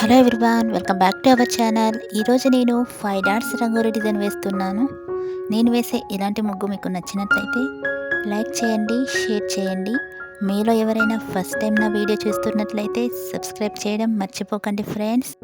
Hello everyone, welcome back to our channel. ఈరోజు నేను 5 dots rangoli design వేస్తున్నాను. నేను వేసే ఇలాంటి ముగ్గు మీకు నచ్చినట్లయితే లైక్ చేయండి, షేర్ చేయండి. మీలో ఎవరైనా ఫస్ట్ టైం నా వీడియో చూస్తున్నట్లయితే సబ్స్క్రైబ్ చేయడం మర్చిపోకండి ఫ్రెండ్స్.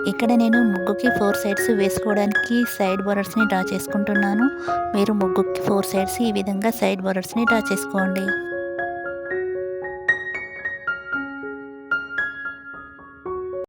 ఇక్కడ నేను ముగ్గుకి 4 సైడ్స్ వేసుకోవడానికి సైడ్ బోర్డర్స్ని డ్రా చేసుకుంటున్నాను. మీరు ముగ్గుకి 4 సైడ్స్ ఈ విధంగా సైడ్ బోర్డర్స్ని డ్రా చేసుకోండి.